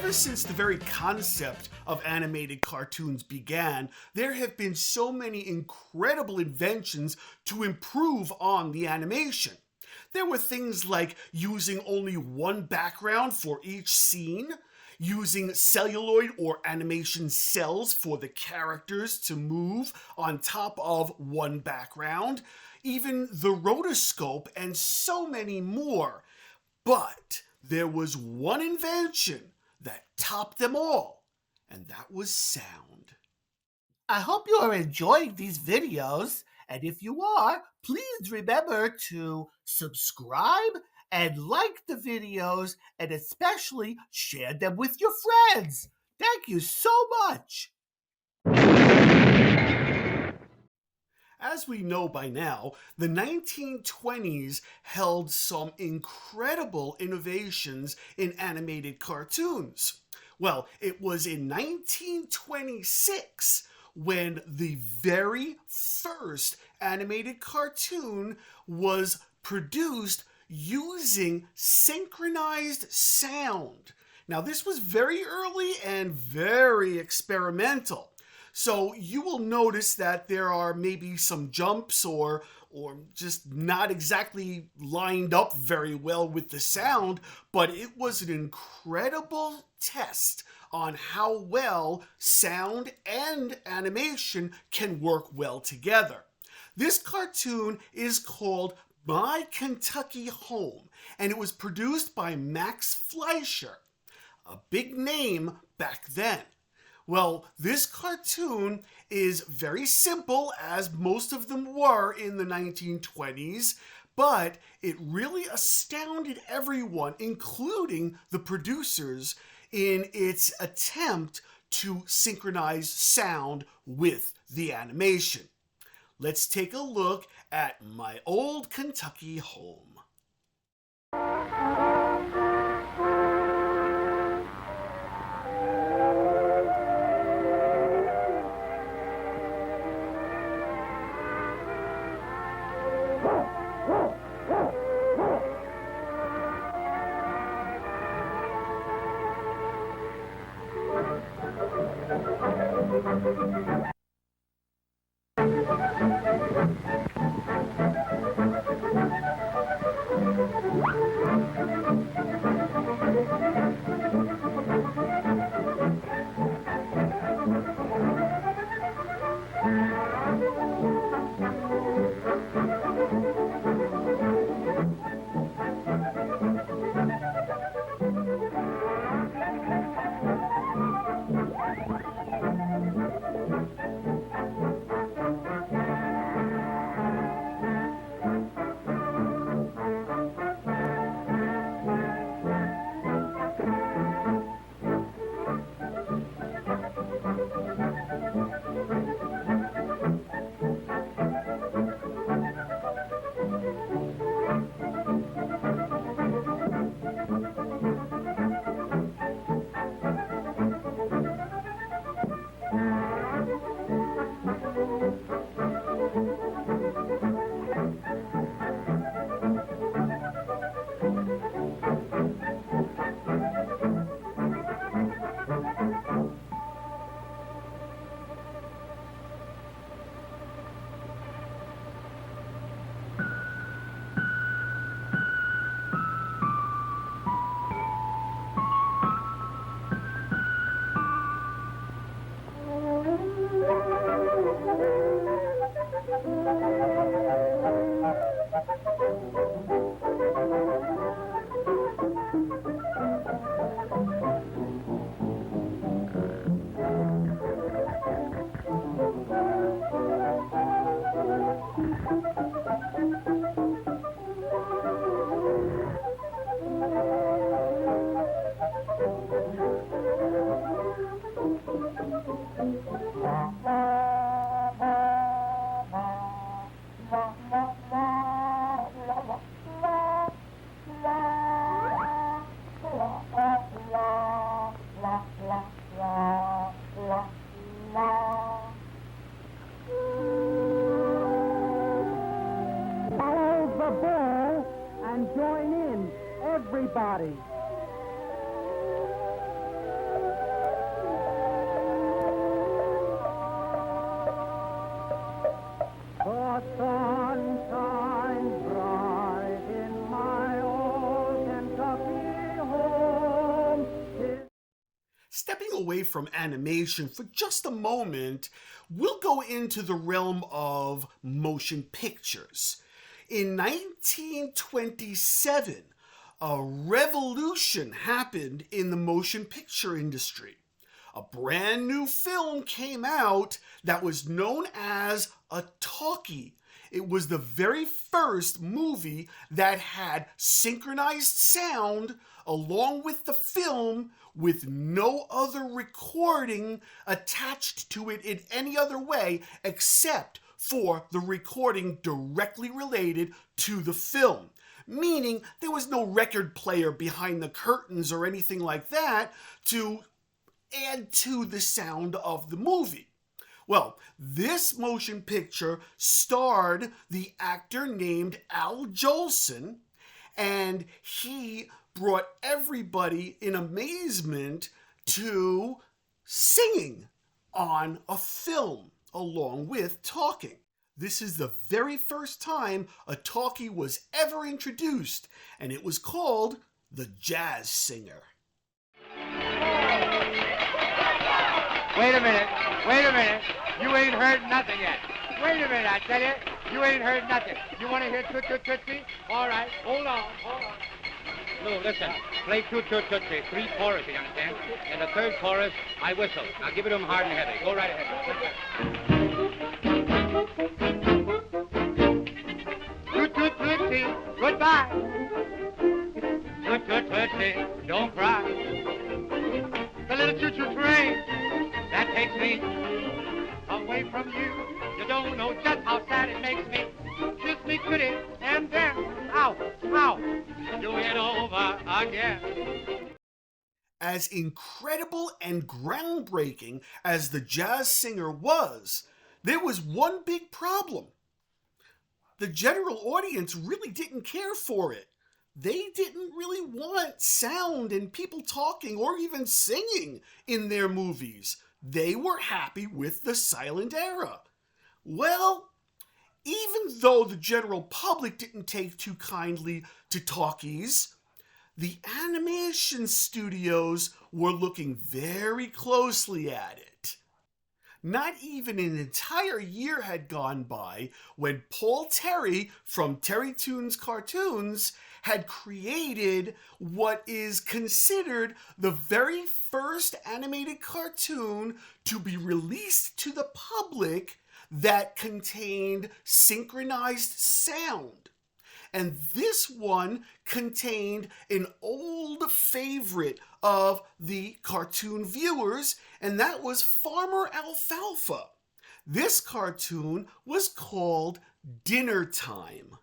Ever since the very concept of animated cartoons began, there have been so many incredible inventions to improve on the animation. There were things like using only one background for each scene, using celluloid or animation cells for the characters to move on top of one background, even the rotoscope, and so many more. But there was one invention that topped them all, and that was sound. I hope you are enjoying these videos, and if you are, please remember to subscribe and like the videos, and especially share them with your friends. Thank you so much. As we know by now, the 1920s held some incredible innovations in animated cartoons. Well, it was in 1926 when the very first animated cartoon was produced using synchronized sound. Now, this was very early and very experimental. So you will notice that there are maybe some jumps or just not exactly lined up very well with the sound, but it was an incredible test on how well sound and animation can work well together. This cartoon is called My Kentucky Home, and it was produced by Max Fleischer, a big name back then. Well, this cartoon is very simple, as most of them were in the 1920s, but it really astounded everyone, including the producers, in its attempt to synchronize sound with the animation. Let's take a look at My Old Kentucky Home. Join in, everybody. away from animation for just a moment, we'll go into the realm of motion pictures. In 1927, a revolution happened in the motion picture industry. A brand new film came out that was known as a talkie. It was the very first movie that had synchronized sound along with the film, with no other recording attached to it in any other way except for the recording directly related to the film. Meaning there was no record player behind the curtains or anything like that to add to the sound of the movie. Well, this motion picture starred the actor named Al Jolson, and he brought everybody in amazement to singing on a film along with talking. This is the very first time a talkie was ever introduced, and it was called the Jazz Singer. Wait a minute. You ain't heard nothing yet. Wait a minute, I tell you. You ain't heard nothing. You want to hear Toot Toot Tootsie? All right, hold on. Lou, listen. Play Toot Toot Tootsie. 3 choruses, you understand? In the 3rd chorus, I whistle. Now give it to him hard and heavy. Go right ahead. Toot Toot Tootsie, goodbye. Toot Toot Tootsie, don't cry. The little choo-choo train that takes me away from you. You don't know just how sad it makes me. Kiss me pretty and then, ow, do it over again. As incredible and groundbreaking as the Jazz Singer was, there was one big problem. The general audience really didn't care for it. They didn't really want sound and people talking or even singing in their movies. They were happy with the silent era. Well, even though the general public didn't take too kindly to talkies, the animation studios were looking very closely at it. Not even an entire year had gone by when Paul Terry from Terry Toons Cartoons had created what is considered the very first animated cartoon to be released to the public that contained synchronized sound. And this one contained an old favorite of the cartoon viewers, and that was Farmer Alfalfa. This cartoon was called Dinner Time.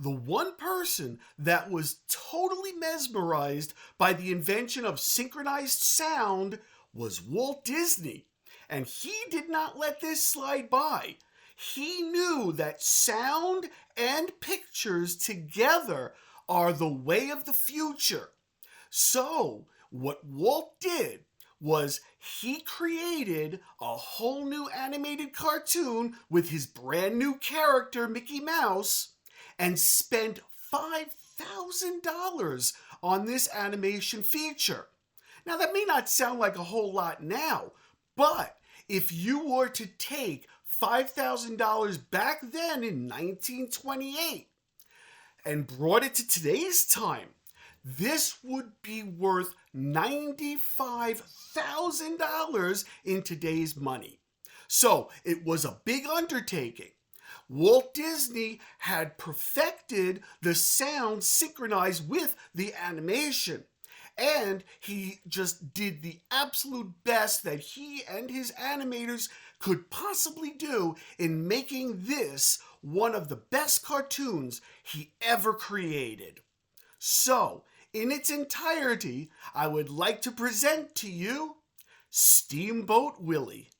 The one person that was totally mesmerized by the invention of synchronized sound was Walt Disney, and he did not let this slide by. He knew that sound and pictures together are the way of the future. So, what Walt did was he created a whole new animated cartoon with his brand new character, Mickey Mouse, and spent $5,000 on this animation feature. Now, that may not sound like a whole lot now, but if you were to take $5,000 back then in 1928 and brought it to today's time, this would be worth $95,000 in today's money. So it was a big undertaking. Walt Disney had perfected the sound synchronized with the animation, and he just did the absolute best that he and his animators could possibly do in making this one of the best cartoons he ever created. So, in its entirety, I would like to present to you Steamboat Willie.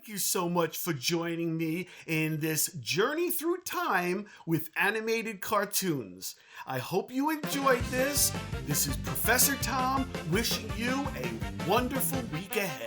thank you so much for joining me in this journey through time with animated cartoons. I hope you enjoyed this. This is Professor Tom wishing you a wonderful week ahead.